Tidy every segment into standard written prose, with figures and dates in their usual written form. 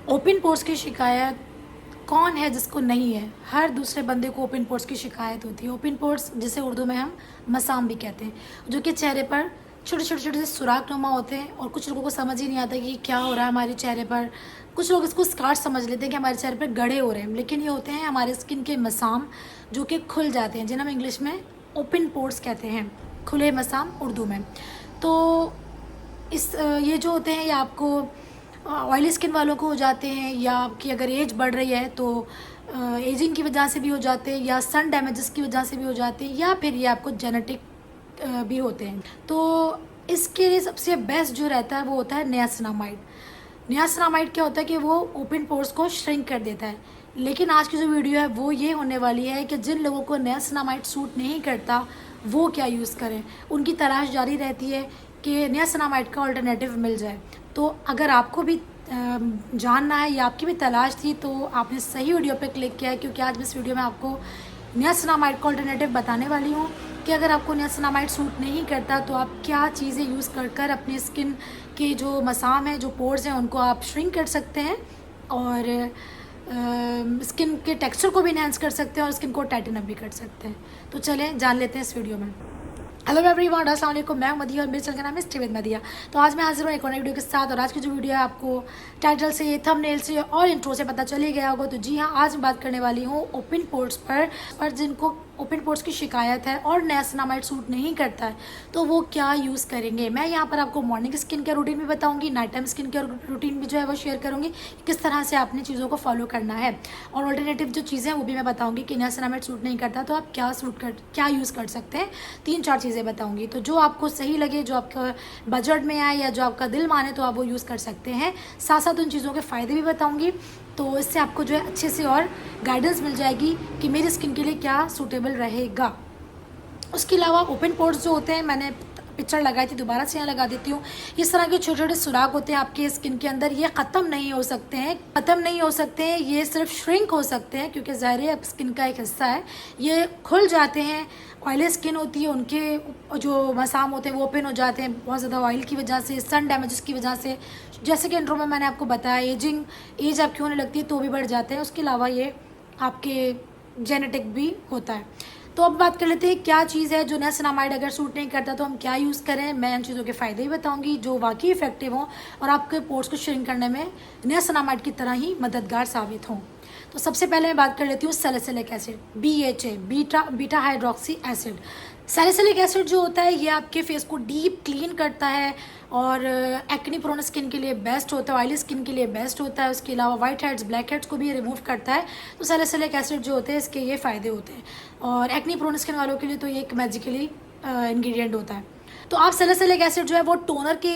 Open pores की शिकायत कौन है जिसको नहीं है। हर दूसरे बंदे को ओपन पोर्स की शिकायत होती है। ओपन पोर्स जिसे उर्दू में हम मसाम भी कहते हैं, जो कि चेहरे पर छोटे छोटे छोटे से सुराख नुमा होते हैं और कुछ लोगों को समझ ही नहीं आता कि क्या हो रहा है हमारे चेहरे पर। कुछ लोग इसको स्कार समझ लेते हैं कि हमारे चेहरे पर गड़े हो रहे हैं, लेकिन ये होते हैं हमारे स्किन के मसाम जो कि खुल जाते हैं, जिन्हें हम इंग्लिश में ओपन पोर्स कहते हैं, खुले मसाम उर्दू में। तो ये जो होते हैं ये आपको ऑयली स्किन वालों को हो जाते हैं, या आपकी अगर एज बढ़ रही है तो एजिंग की वजह से भी हो जाते हैं, या सन डैमेजेस की वजह से भी हो जाते हैं, या फिर ये आपको जेनेटिक भी होते हैं। तो इसके लिए सबसे बेस्ट जो रहता है वो होता है नियासिनामाइड। नियासिनामाइड क्या होता है कि वो ओपन पोर्स को श्रिंक कर देता है। लेकिन आज की जो वीडियो है वो ये होने वाली है कि जिन लोगों को नियासिनामाइड सूट नहीं करता वो क्या यूज़ करें। उनकी तलाश जारी रहती है कि नियासिनामाइड का अल्टरनेटिव मिल जाए। तो अगर आपको भी जानना है या आपकी भी तलाश थी तो आपने सही वीडियो पे क्लिक किया है, क्योंकि आज मैं इस वीडियो में आपको नियासिनामाइड का अल्टरनेटिव बताने वाली हूँ कि अगर आपको नियासिनामाइड सूट नहीं करता तो आप क्या चीज़ें यूज़ कर कर अपनी स्किन के जो मसाम हैं, जो पोर्स हैं, उनको आप श्रिंक कर सकते हैं और स्किन के टेक्सचर को भी इन्हेंस कर सकते हैं और स्किन को टाइटन अप भी कर सकते हैं। तो चलें जान लेते हैं इस वीडियो में। हेलो एवरीवन, अस्सलाम वालेकुम। मैं मदिया और मेरे चैनल का नाम है स्टे विद मदिया। तो आज मैं हाजिर हूँ एक और नई वीडियो के साथ। और आज की जो वीडियो है आपको टाइटल से, थंबनेल से और इंट्रो से पता चल ही गया होगा। तो जी हाँ, आज मैं बात करने वाली हूँ ओपन पोर्स पर जिनको ओपन पोर्स की शिकायत है और नियासिनामाइड सूट नहीं करता है तो वो क्या यूज़ करेंगे। मैं यहाँ पर आपको मॉर्निंग स्किन केयर रूटीन भी बताऊँगी, night time skin care routine भी जो है वो शेयर करूँगी, किस तरह से आपने चीज़ों को फॉलो करना है। और ऑल्टरनेटिव जो चीज़ें हैं वो भी मैं बताऊँगी कि नियासिनामाइड सूट नहीं करता तो आप क्या यूज़ कर सकते हैं। 3-4 चीज़ें बताऊँगी, तो जो आपको सही लगे, जो आपका बजट में आए या जो आपका दिल माने तो आप वो यूज़ कर सकते हैं। साथ साथ उन चीज़ों के फ़ायदे भी बताऊँगी, तो इससे आपको जो है अच्छे से और गाइडेंस मिल जाएगी कि मेरी स्किन के लिए क्या सूटेबल रहेगा। उसके अलावा ओपन पोर्स जो होते हैं, मैंने पिक्चर लगाई थी, दोबारा से यहाँ लगा देती हूँ। इस तरह के छोटे छोटे सुराख होते हैं आपके स्किन के अंदर, ये ख़त्म नहीं हो सकते हैं, ये सिर्फ श्रिंक हो सकते हैं, क्योंकि ज़ाहिर है स्किन का एक हिस्सा है, ये खुल जाते हैं। ऑयली स्किन होती है, उनके जो मसाम होते हैं वो ओपन हो जाते हैं बहुत ज़्यादा ऑयल की वजह से, सन डैमेजेस की वजह से। जैसे कि इंट्रो में मैंने आपको बताया, एज आपकी होने लगती है तो भी बढ़ जाते हैं। उसके अलावा ये आपके जेनेटिक भी होता है। तो अब बात कर लेते हैं क्या चीज़ है जो नियासिनामाइड अगर सूट नहीं करता तो हम क्या यूज़ करें। मैं इन चीज़ों के फ़ायदे ही बताऊंगी जो वाकई इफेक्टिव हों और आपके पोर्स को श्रिंक करने में नियासिनामाइड की तरह ही मददगार साबित हों। तो सबसे पहले मैं बात कर लेती हूँ salicylic acid, BHA, beta hydroxy acid. Salicylic acid जो होता है ये आपके फेस को डीप क्लीन करता है और एक्ने प्रोन स्किन के लिए बेस्ट होता है, ऑयली स्किन के लिए बेस्ट होता है। उसके अलावा वाइट हेड्स, ब्लैक हेड्स को भी रिमूव करता है। तो सैलिसिलिक एसिड जो होते हैं इसके ये फ़ायदे होते हैं, और एक्ने प्रोन स्किन वालों के लिए तो ये एक मैजिकली इंग्रेडिएंट होता है। तो आप सैलिसिलिक एसिड जो है वो टोनर के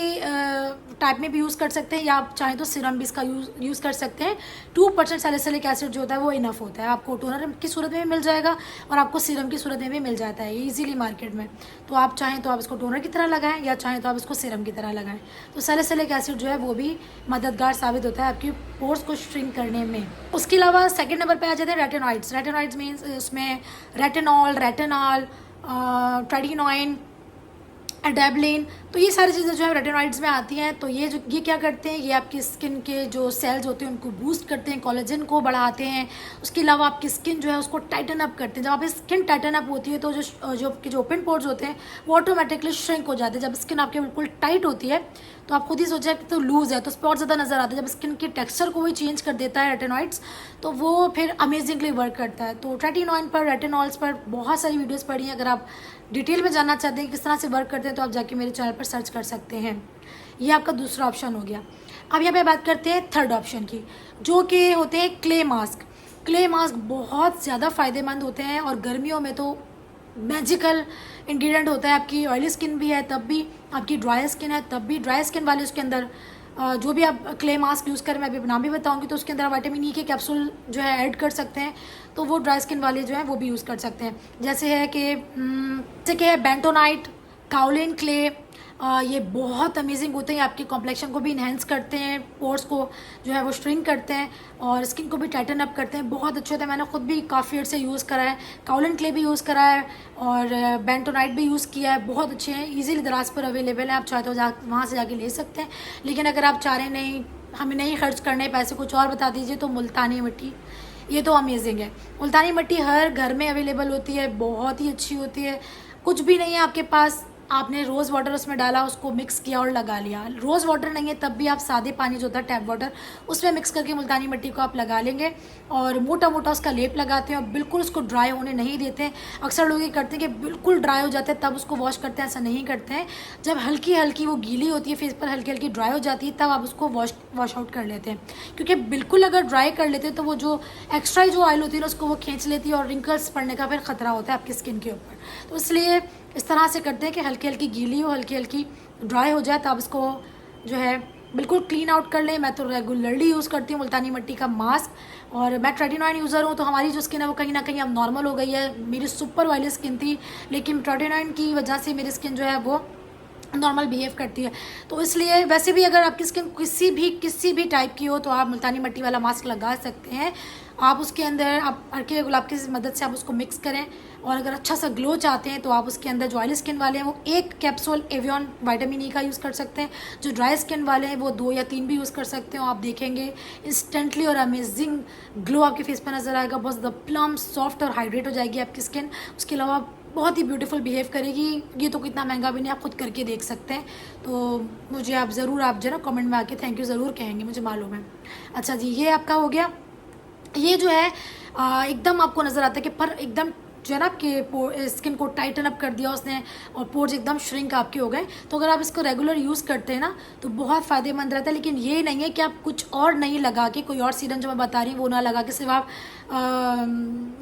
टाइप में भी यूज़ कर सकते हैं, या आप चाहें तो सीरम भी इसका यूज़ कर सकते हैं। 2% सैलिसिलिक एसिड जो होता है वो इनफ होता है, आपको टोनर की सूरत में भी मिल जाएगा और आपको सीरम की सूरत में भी मिल जाता है ईजिली मार्केट में। तो आप चाहें तो आप इसको टोनर की तरह लगाएं, या चाहें तो आप इसको सीरम की तरह लगाएं। तो सैलिसिलिक एसिड जो है वो भी मददगार साबित होता है आपकी पोर्स को श्रिंक करने में। उसके अलावा सेकेंड नंबर पर आ जाते हैं रेटिनॉइड्स। रेटिनॉइड्स मीन्स इसमें रेटिनॉल, रेटिनॉल, ट्रेडिनोइन, एडेबलिन, तो ये सारी चीज़ें जो है रेटिनॉइड्स में आती हैं। तो ये क्या करते हैं, ये आपकी स्किन के जो सेल्स होते हैं उनको बूस्ट करते हैं, कोलेजन को बढ़ाते हैं। उसके अलावा आपकी स्किन जो है उसको टाइटन अप करते हैं। जब आपकी स्किन टाइटन अप होती है तो जो ओपन पोर्स होते हैं वो ऑटोमेटिकली श्रिंक हो जाते हैं। जब स्किन आपकी बिल्कुल टाइट होती है तो आप खुद ही सोचें कि तो लूज़ है तो उस पर और ज़्यादा नज़र आता है। जब स्किन के टेक्सचर को भी चेंज कर देता है रेटिनॉइड्स, तो वो फिर अमेजिंगली वर्क करता है। तो रेटिनॉइन पर, रेटिनॉल्स पर बहुत सारी वीडियोज़ पड़ी हैं। अगर आप डिटेल में जानना चाहते हैं किस तरह से वर्क करते हैं तो आप जाके मेरे चैनल पर सर्च कर सकते हैं। ये आपका दूसरा ऑप्शन हो गया। अब यहाँ पे बात करते हैं थर्ड ऑप्शन की, जो कि होते हैं क्ले मास्क। क्ले मास्क बहुत ज़्यादा फ़ायदेमंद होते हैं और गर्मियों में तो मैजिकल इंग्रेडिएंट होता है। आपकी ऑयली स्किन भी है तब भी, आपकी ड्राई स्किन है तब भी। ड्राई स्किन वाले उसके अंदर जो भी आप क्ले मास्क यूज़ करें, मैं अभी नाम भी बताऊंगी, तो उसके अंदर विटामिन E के कैप्सूल जो है ऐड कर सकते हैं। तो वो ड्राई स्किन वाले जो हैं वो भी यूज़ कर सकते हैं। जैसे है बेंटोनाइट, काओलिन क्ले, ये बहुत अमेजिंग होते हैं, आपके कॉम्प्लेक्शन को भी इन्हेंस करते हैं, पोर्स को जो है वो श्रिंक करते हैं और स्किन को भी टाइटन अप करते हैं। बहुत अच्छे होते हैं, मैंने खुद भी काफ़ी देर से यूज़ करा है, काउलिन क्ले भी यूज़ करा है और बेंटोनाइट भी यूज़ किया है। बहुत अच्छे हैं, ईजिली दराज पर अवेलेबल है, आप चाहे तो वहाँ से जाके ले सकते हैं। लेकिन अगर आप चाह रहे नहीं हमें नहीं खर्च करने पैसे, कुछ और बता दीजिए। तो मुल्तानी मिट्टी, ये तो अमेजिंग है। मुल्तानी मिट्टी हर घर में अवेलेबल होती है, बहुत ही अच्छी होती है। कुछ भी नहीं है आपके पास, आपने रोज़ वाटर उसमें डाला, उसको मिक्स किया और लगा लिया। रोज़ वाटर नहीं है तब भी आप सादे पानी जो होता है टैप वाटर, उसमें मिक्स करके मुल्तानी मिट्टी को आप लगा लेंगे और मोटा मोटा उसका लेप लगाते हैं और बिल्कुल उसको ड्राई होने नहीं देते हैं। अक्सर लोग ये करते हैं कि बिल्कुल ड्राई हो जाते हैं तब उसको वॉश करते हैं, ऐसा नहीं करते हैं। जब हल्की हल्की वो गीली होती है, फेस पर हल्की हल्की ड्राई हो जाती है, तब आप उसको वॉश आउट कर लेते हैं। क्योंकि बिल्कुल अगर ड्राई कर लेते हैं तो वो जो एक्स्ट्रा जो ऑयल होती है ना उसको वो खींच लेती है और रिंकल्स पड़ने का फिर ख़तरा होता है आपकी स्किन के ऊपर। तो इसलिए इस तरह से करते हैं कि हल्की हल्की गीली हो, हल्की हल्की ड्राई हो जाए, तब इसको जो है बिल्कुल क्लीन आउट कर लें। मैं तो रेगुलरली यूज़ करती हूँ मुल्तानी मिट्टी का मास्क, और मैं ट्रेटिनॉइन यूज़र हूँ। तो हमारी जो स्किन है वो कहीं ना कहीं अब नॉर्मल हो गई है। मेरी सुपर ऑयली स्किन थी, लेकिन ट्रेटिनॉइन की वजह से मेरी स्किन जो है वो नॉर्मल बिहेव करती है। तो इसलिए वैसे भी अगर आपकी स्किन किसी भी टाइप की हो तो आप मुल्तानी मिट्टी वाला मास्क लगा सकते हैं। आप उसके अंदर आप हल्के गुलाब की मदद से आप उसको मिक्स करें, और अगर अच्छा सा ग्लो चाहते हैं तो आप उसके अंदर जो ऑयली स्किन वाले हैं वो 1 कैप्सूल एवियन विटामिन ई का यूज़ कर सकते हैं। जो ड्राई स्किन वाले हैं वो 2 या 3 भी यूज़ कर सकते हो। आप देखेंगे इंस्टेंटली और अमेजिंग ग्लो आपके फेस पर नज़र आएगा। बहुत ज़्यादा प्लम सॉफ्ट और हाइड्रेट हो जाएगी आपकी स्किन। उसके अलावा बहुत ही ब्यूटीफुल बिहेव करेगी। ये तो कितना महंगा भी नहीं, आप खुद करके देख सकते हैं। तो मुझे आप ज़रूर, आप जो है ना कमेंट में आके थैंक यू ज़रूर कहेंगे, मुझे मालूम है। अच्छा जी, ये आपका हो गया। ये जो है एकदम आपको नज़र आता है कि पर एकदम जो है ना आपके स्किन को टाइटन अप कर दिया उसने और पोर्स एकदम श्रिंक आपके हो गए। तो अगर आप इसको रेगुलर यूज़ करते हैं ना तो बहुत फ़ायदेमंद रहता है। लेकिन ये नहीं है कि आप कुछ और नहीं लगा के, कोई और सीरम जो मैं बता रही हूँ वो ना लगा के सिर्फ आप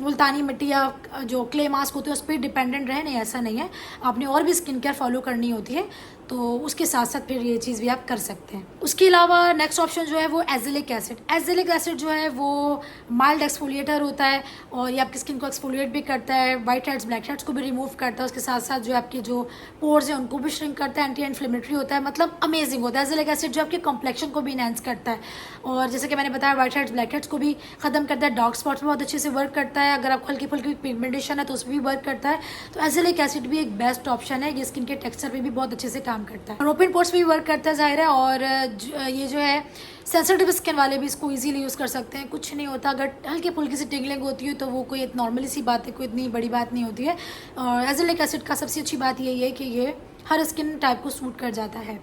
मुल्तानी मिट्टी या जो क्ले मास्क होते हैं उस पर डिपेंडेंट रहे, नहीं, ऐसा नहीं है। आपने और भी स्किन केयर फॉलो करनी होती है, तो उसके साथ साथ फिर ये चीज़ भी आप कर सकते हैं। उसके अलावा नेक्स्ट ऑप्शन जो है वो एजेलिक एसिड। एजेलिक एसिड जो है वो माइल्ड एक्सफोलिएटर होता है और ये आपकी स्किन को एक्सफोलिएट भी करता है, वाइट हेड्स ब्लैक हेड्स को भी रिमूव करता है। उसके साथ साथ जो आपके जो पोर्स हैं उनको भी श्रिंक करता है, एंटी इन्फ्लेमेटरी होता है, मतलब अमेजिंग होता है। एजेलिक एसिड जो आपके कॉम्प्लेक्शन को भी इनहेंस करता है और जैसे कि मैंने बताया वाइट हेड्स ब्लैक हेड्स को भी ख़त्म करता है। डार्क स्पॉट्स में बहुत अच्छे से वर्क करता है। अगर आप हल्की फुल्की पिगमेंटेशन है तो उसमें भी वर्क करता है। तो एजेलिक एसिड भी एक बेस्ट ऑप्शन है, ये स्किन के टेक्सचर पे भी बहुत अच्छे से काम करता है और ओपन पोर्स भी वर्क करता है ज़ाहिर है। और ये जो है सेंसिटिव स्किन वाले भी इसको इजीली यूज़ कर सकते हैं, कुछ नहीं होता। अगर हल्की फुल्की सी टिंगलिंग होती है तो वो कोई नॉर्मली सी बात है, कोई इतनी बड़ी बात नहीं होती है। और एजेलिक एसिड का सबसे अच्छी बात यही है कि ये हर स्किन टाइप को सूट कर जाता है।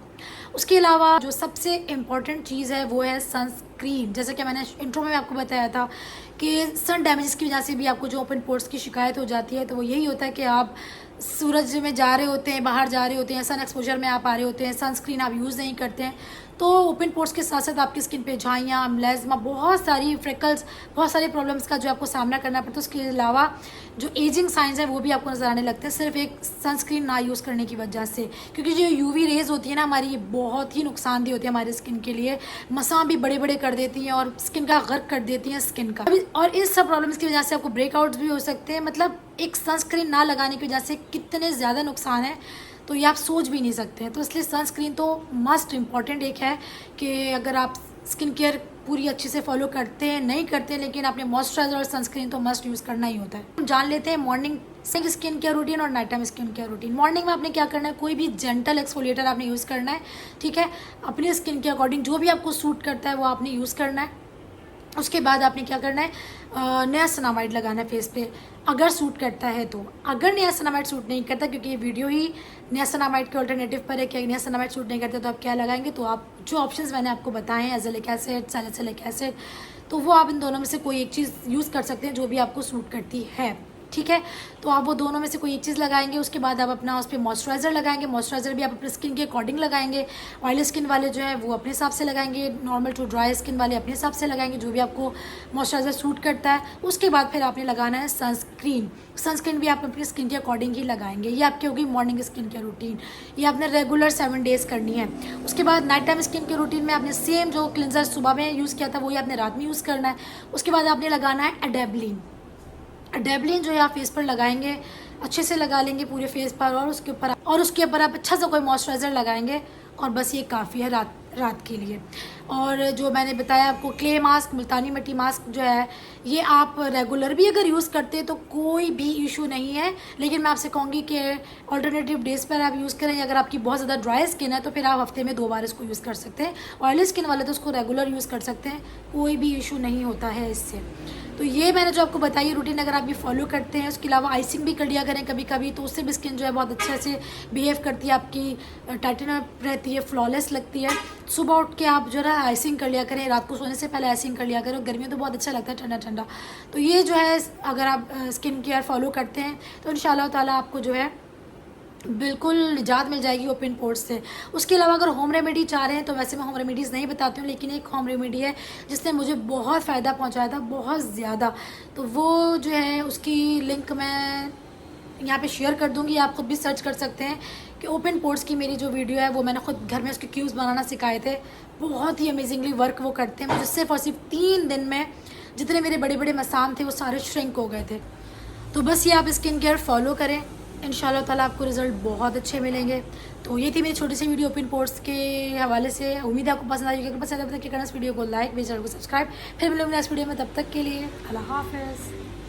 उसके अलावा जो सबसे इम्पॉर्टेंट चीज़ है वो है सनस्क्रीन। जैसे कि मैंने इंट्रो में आपको बताया था कि सन डैमेजेस की वजह से भी आपको जो ओपन पोर्स की शिकायत हो जाती है, तो वो यही होता है कि आप सूरज में जा रहे होते हैं, बाहर जा रहे होते हैं, सन एक्सपोजर में आप आ रहे होते हैं, सनस्क्रीन आप यूज़ नहीं करते हैं, तो ओपन पोर्स के साथ साथ आपकी स्किन पे झाइयाँ, मेलास्मा, बहुत सारी फ्रिकल्स, बहुत सारी प्रॉब्लम्स का जो आपको सामना करना पड़ता है। उसके अलावा जो एजिंग साइंस है वो भी आपको नज़र आने लगते हैं सिर्फ एक सनस्क्रीन ना यूज़ करने की वजह से। क्योंकि जो यूवी रेज़ होती है ना हमारी, ये बहुत ही नुकसानदेह होती है हमारी स्किन के लिए। मसां भी बड़े बड़े कर देती हैं और स्किन का गर्क कर देती हैं स्किन का। और इस सब प्रॉब्लम्स की वजह से आपको ब्रेकआउट्स भी हो सकते हैं। मतलब एक सनस्क्रीन ना लगाने की वजह से कितने ज़्यादा नुकसान है तो ये आप सोच भी नहीं सकते हैं। तो इसलिए सनस्क्रीन तो मस्ट इम्पॉर्टेंट एक है कि अगर आप स्किन केयर पूरी अच्छे से फॉलो करते हैं, नहीं करते हैं, लेकिन आपने मॉइस्चराइजर और सनस्क्रीन तो मस्ट यूज़ करना ही होता है। हम जान लेते हैं मॉर्निंग स्किन केयर रूटीन और night time skin care routine. Morning में आपने क्या करना है, कोई भी जेंटल एक्सफोलिएटर आपने यूज़ करना है, ठीक है। अपनी स्किन के अकॉर्डिंग जो भी आपको सूट करता है वो आपने यूज़ करना है। उसके बाद आपने क्या करना है, नियासिनामाइड लगाना है फेस पे अगर सूट करता है तो। अगर नियासिनामाइड सूट नहीं करता, क्योंकि ये वीडियो ही नियासिनामाइड के अल्टरनेटिव पर है कि नियासिनामाइड सूट नहीं करता तो आप क्या लगाएंगे, तो आप जो ऑप्शंस मैंने आपको बताए हैं एजेलिक एसिड, सैलिसिलिक एसिड, तो वो आप इन दोनों में से कोई एक चीज़ यूज़ कर सकते हैं जो भी आपको सूट करती है, ठीक है। तो आप वो दोनों में से कोई एक चीज़ लगाएंगे। उसके बाद आप अपना उस पर मॉइस्चराइज़र लगाएंगे। मॉइस्चराइज़र भी आप अपनी स्किन के अकॉर्डिंग लगाएंगे। ऑयली स्किन वाले जो है वो अपने हिसाब से लगाएंगे, नॉर्मल टू ड्राई स्किन वाले अपने हिसाब से लगाएंगे, जो भी आपको मॉइस्चराइज़र सूट करता है। उसके बाद फिर आपने लगाना है सनस्क्रीन। सनस्क्रीन भी आप अपनी स्किन के अकॉर्डिंग ही लगाएंगे। ये आपकी होगी मॉर्निंग स्किन केयर रूटीन, ये आपने रेगुलर 7 डेज़ करनी है। उसके बाद night time skin care routine में आपने सेम जो क्लिनजर सुबह में यूज़ किया था वही आपने रात में यूज़ करना है। उसके बाद आपने लगाना है एडेबलिन। एडेबलिन जो है आप फेस पर लगाएंगे, अच्छे से लगा लेंगे पूरे फेस पर, और उसके ऊपर आप अच्छा सा कोई मॉइस्चराइज़र लगाएंगे और बस ये काफ़ी है रात के लिए। और जो मैंने बताया आपको क्ले मास्क, मुल्तानी मिट्टी मास्क जो है, ये आप रेगुलर भी अगर यूज़ करते हैं तो कोई भी इशू नहीं है, लेकिन मैं आपसे कहूँगी कि ऑल्टरनेटिव डेज पर आप यूज़ करें। अगर आपकी बहुत ज़्यादा ड्राई स्किन है तो फिर आप हफ्ते में 2 बार इसको यूज़ कर सकते हैं। ऑयली स्किन वाले तो उसको रेगुलर यूज़ कर सकते हैं, कोई भी इशू नहीं होता है इससे। तो ये मैंने जो आपको बताई रूटीन अगर आप भी फॉलो करते हैं, उसके अलावा आइसिंग भी कर लिया करें कभी कभी, तो उससे भी स्किन जो है बहुत अच्छे से बिहेव करती है, आपकी टाइटन अप रहती है, फ्लॉलेस लगती है। सुबह उठ के आप जो है आइसिंग कर लिया करें, रात को सोने से पहले आइसिंग कर लिया करें। गर्मी में तो बहुत अच्छा लगता है ठंडा ठंडा। तो ये जो है अगर आप स्किन केयर फॉलो करते हैं तो इंशाल्लाह ताला आपको जो है बिल्कुल निजात मिल जाएगी ओपन पोर्स से। उसके अलावा अगर होम रेमेडी चाह रहे हैं तो वैसे मैं होम रेमेडीज़ नहीं बताती हूँ, लेकिन एक होम रेमेडी है जिसने मुझे बहुत फ़ायदा पहुँचाया था, बहुत ज़्यादा। तो वो जो है उसकी लिंक मैं यहाँ पे शेयर कर दूँगी, आप खुद भी सर्च कर सकते हैं कि ओपन पोर्स की मेरी जो वीडियो है वो मैंने खुद घर में उसके क्यूब्स बनाना सिखाए थे। बहुत ही अमेजिंगली वर्क वो करते हैं। मुझे सिर्फ और सिर्फ 3 दिन में जितने मेरे बड़े बड़े मसाम थे वो सारे श्रिंक हो गए थे। तो बस ये आप स्किन केयर फॉलो करें, इंशाल्लाह ताला आपको रिज़ल्ट बहुत अच्छे मिलेंगे। तो ये थी मेरी छोटी सी वीडियो ओपन पोर्स के हवाले से। उम्मीद है आपको पसंद आई। अगर पसंद आए तो क्या करना, इस वीडियो को लाइक, मेरे चैनल को सब्सक्राइब। फिर मिलेंगे नेक्स्ट वीडियो में, तब तक के लिए अल्लाह हाफ़िज़।